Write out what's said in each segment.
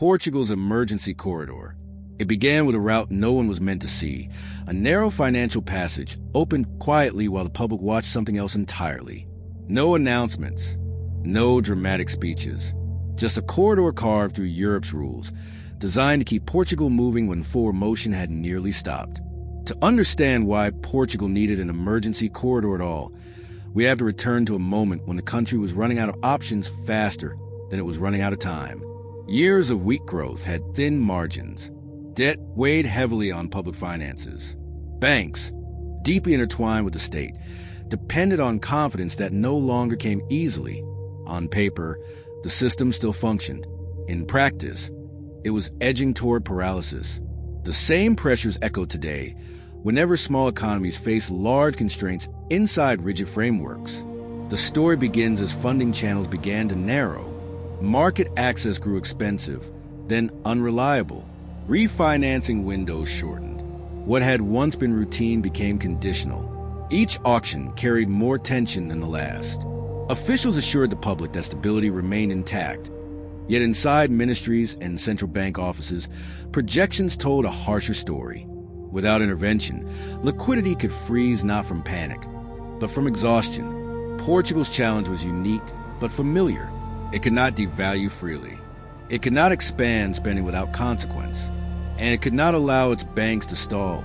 Portugal's emergency corridor. It began with a route no one was meant to see, a narrow financial passage opened quietly while the public watched something else entirely. No announcements, no dramatic speeches, just a corridor carved through Europe's rules, designed to keep Portugal moving when forward motion had nearly stopped. To understand why Portugal needed an emergency corridor at all, we have to return to a moment when the country was running out of options faster than it was running out of time. Years of weak growth had thin margins. Debt weighed heavily on public finances. Banks, deeply intertwined with the state, depended on confidence that no longer came easily. On paper, the system still functioned. In practice, it was edging toward paralysis. The same pressures echo today whenever small economies face large constraints inside rigid frameworks. The story begins as funding channels began to narrow. Market access grew expensive, then unreliable. Refinancing windows shortened. What had once been routine became conditional. Each auction carried more tension than the last. Officials assured the public that stability remained intact. Yet inside ministries and central bank offices, projections told a harsher story. Without intervention, liquidity could freeze not from panic, but from exhaustion. Portugal's challenge was unique, but familiar. It could not devalue freely. It could not expand spending without consequence. And it could not allow its banks to stall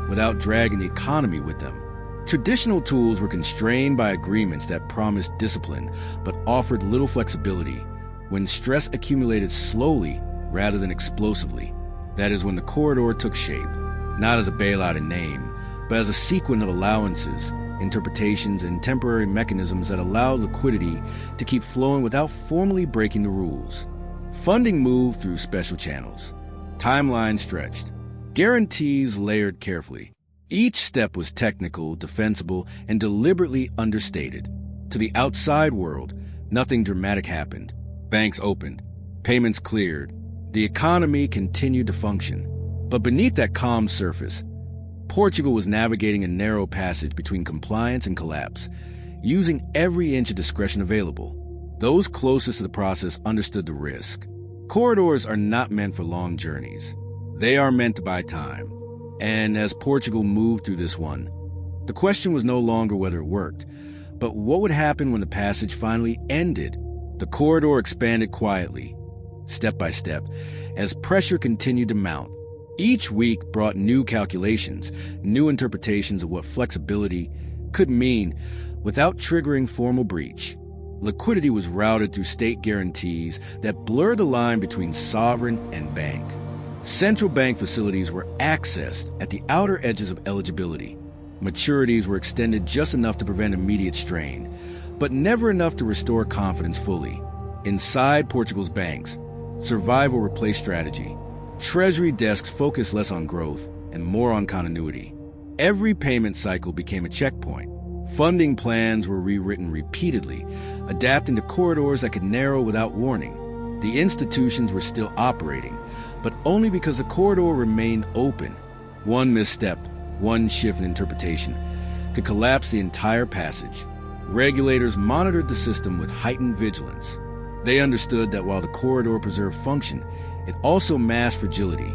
without dragging the economy with them. Traditional tools were constrained by agreements that promised discipline, but offered little flexibility. When stress accumulated slowly rather than explosively, that is when the corridor took shape, not as a bailout in name, but as a sequence of allowances, interpretations, and temporary mechanisms that allowed liquidity to keep flowing without formally breaking the rules. Funding moved through special channels. Timelines stretched. Guarantees layered carefully. Each step was technical, defensible, and deliberately understated. To the outside world, nothing dramatic happened. Banks opened. Payments cleared. The economy continued to function. But beneath that calm surface, Portugal was navigating a narrow passage between compliance and collapse, using every inch of discretion available. Those closest to the process understood the risk. Corridors are not meant for long journeys. They are meant to buy time. And as Portugal moved through this one, the question was no longer whether it worked, but what would happen when the passage finally ended. The corridor expanded quietly, step by step, as pressure continued to mount. Each week brought new calculations, new interpretations of what flexibility could mean without triggering formal breach. Liquidity was routed through state guarantees that blurred the line between sovereign and bank. Central bank facilities were accessed at the outer edges of eligibility. Maturities were extended just enough to prevent immediate strain, but never enough to restore confidence fully. Inside Portugal's banks, survival replaced strategy. Treasury desks focused less on growth and more on continuity. Every payment cycle became a checkpoint. Funding plans were rewritten repeatedly, adapting to corridors that could narrow without warning. The institutions were still operating, but only because the corridor remained open. One misstep, one shift in interpretation, could collapse the entire passage. Regulators monitored the system with heightened vigilance. They understood that while the corridor preserved function, it also masked fragility.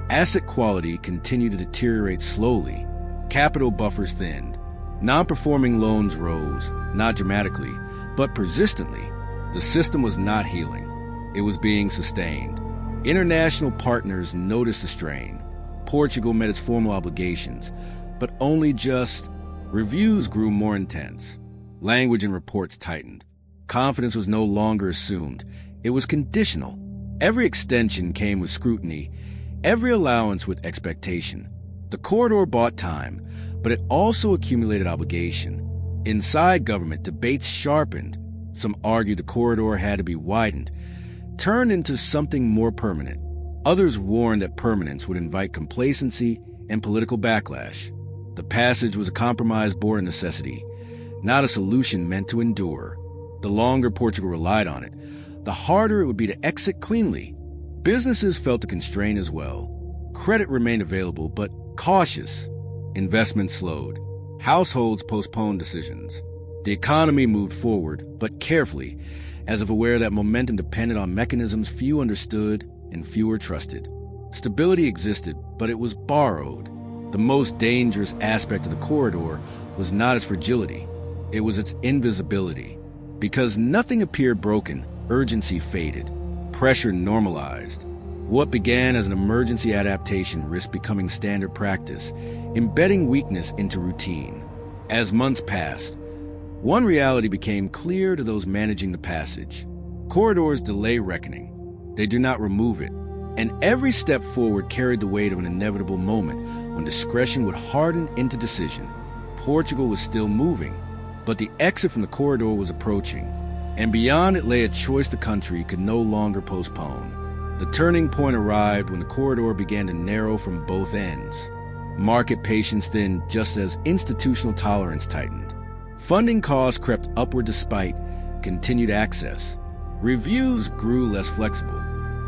Asset quality continued to deteriorate slowly. Capital buffers thinned. Non-performing loans rose, not dramatically, but persistently. The system was not healing. It was being sustained. International partners noticed the strain. Portugal met its formal obligations, but only just. Reviews grew more intense. Language in reports tightened. Confidence was no longer assumed. It was conditional. Every extension came with scrutiny, every allowance with expectation. The corridor bought time, but it also accumulated obligation. Inside government, debates sharpened. Some argued the corridor had to be widened, turned into something more permanent. Others warned that permanence would invite complacency and political backlash. The passage was a compromise born of necessity, not a solution meant to endure. The longer Portugal relied on it, the harder it would be to exit cleanly. Businesses felt the constraint as well. Credit remained available, but cautious. Investment slowed. Households postponed decisions. The economy moved forward, but carefully, as if aware that momentum depended on mechanisms few understood and fewer trusted. Stability existed, but it was borrowed. The most dangerous aspect of the corridor was not its fragility, it was its invisibility. Because nothing appeared broken, urgency faded, pressure normalized. What began as an emergency adaptation risked becoming standard practice, embedding weakness into routine. As months passed, one reality became clear to those managing the passage. Corridors delay reckoning. They do not remove it. And every step forward carried the weight of an inevitable moment when discretion would harden into decision. Portugal was still moving, but the exit from the corridor was approaching, and beyond it lay a choice the country could no longer postpone. The turning point arrived when the corridor began to narrow from both ends. Market patience thinned just as institutional tolerance tightened. Funding costs crept upward despite continued access. Reviews grew less flexible.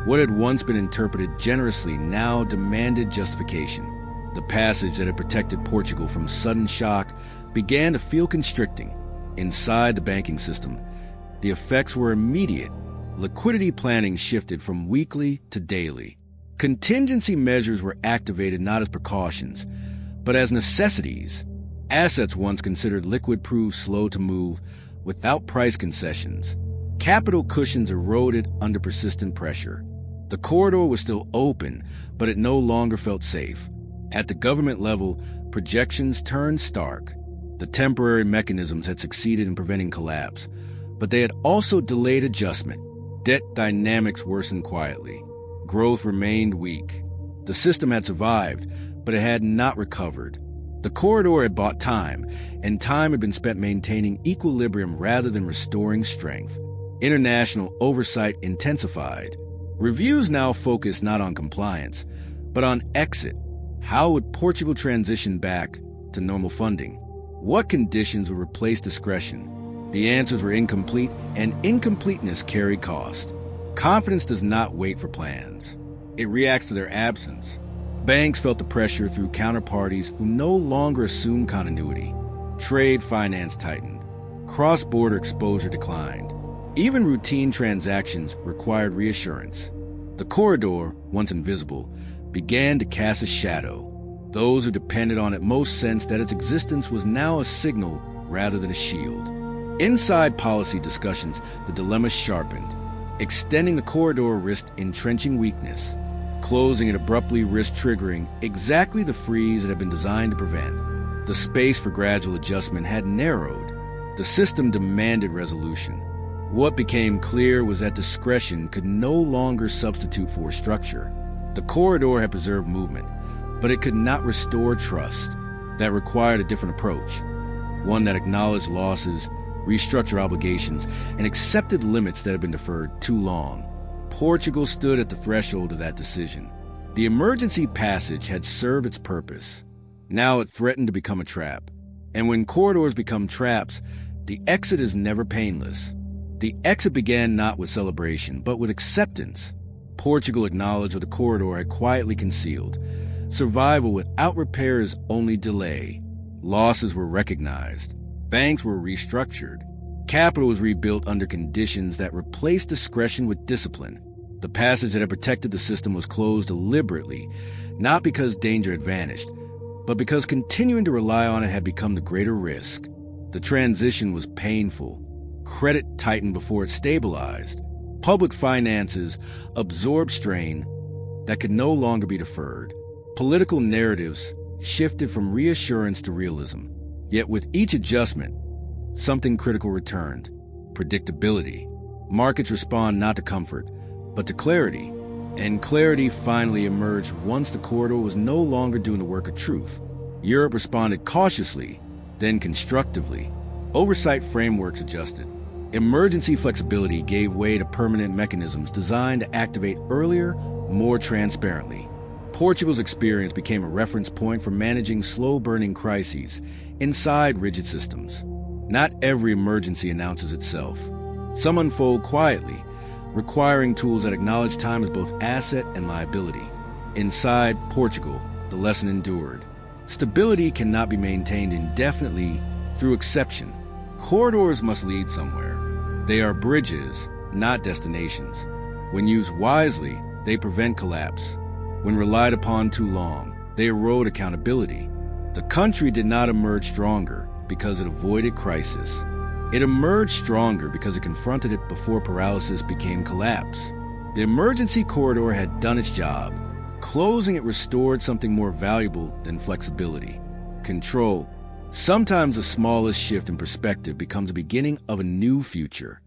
What had once been interpreted generously now demanded justification. The passage that had protected Portugal from sudden shock began to feel constricting. Inside the banking system, the effects were immediate. Liquidity planning shifted from weekly to daily. Contingency measures were activated not as precautions, but as necessities. Assets once considered liquid proved slow to move without price concessions. Capital cushions eroded under persistent pressure. The corridor was still open, but it no longer felt safe. At the government level, projections turned stark. The temporary mechanisms had succeeded in preventing collapse, but they had also delayed adjustment. Debt dynamics worsened quietly. Growth remained weak. The system had survived, but it had not recovered. The corridor had bought time, and time had been spent maintaining equilibrium rather than restoring strength. International oversight intensified. Reviews now focused not on compliance, but on exit. How would Portugal transition back to normal funding? What conditions would replace discretion? The answers were incomplete, and incompleteness carried cost. Confidence does not wait for plans. It reacts to their absence. Banks felt the pressure through counterparties who no longer assumed continuity. Trade finance tightened. Cross-border exposure declined. Even routine transactions required reassurance. The corridor, once invisible, began to cast a shadow. Those who depended on it most sensed that its existence was now a signal rather than a shield. Inside policy discussions, the dilemma sharpened. Extending the corridor risked entrenching weakness. Closing it abruptly risked triggering exactly the freeze it had been designed to prevent. The space for gradual adjustment had narrowed. The system demanded resolution. What became clear was that discretion could no longer substitute for structure. The corridor had preserved movement, but it could not restore trust. That required a different approach, one that acknowledged losses, restructured obligations, and accepted limits that had been deferred too long. Portugal stood at the threshold of that decision. The emergency passage had served its purpose. Now it threatened to become a trap. And when corridors become traps, the exit is never painless. The exit began not with celebration, but with acceptance. Portugal acknowledged what the corridor had quietly concealed. Survival without repair is only delay. Losses were recognized. Banks were restructured. Capital was rebuilt under conditions that replaced discretion with discipline. The passage that had protected the system was closed deliberately, not because danger had vanished, but because continuing to rely on it had become the greater risk. The transition was painful. Credit tightened before it stabilized. Public finances absorbed strain that could no longer be deferred. Political narratives shifted from reassurance to realism. Yet with each adjustment, something critical returned: predictability. Markets respond not to comfort, but to clarity. And clarity finally emerged once the corridor was no longer doing the work of truth. Europe responded cautiously, then constructively. Oversight frameworks adjusted. Emergency flexibility gave way to permanent mechanisms designed to activate earlier, more transparently. Portugal's experience became a reference point for managing slow-burning crises inside rigid systems. Not every emergency announces itself. Some unfold quietly, requiring tools that acknowledge time as both asset and liability. Inside Portugal, the lesson endured. Stability cannot be maintained indefinitely through exception. Corridors must lead somewhere. They are bridges, not destinations. When used wisely, They prevent collapse. When relied upon too long, they erode accountability. The country did not emerge stronger because it avoided crisis. It emerged stronger because it confronted it before paralysis became collapse. The emergency corridor had done its job. Closing it restored something more valuable than flexibility: control. Sometimes the smallest shift in perspective becomes the beginning of a new future.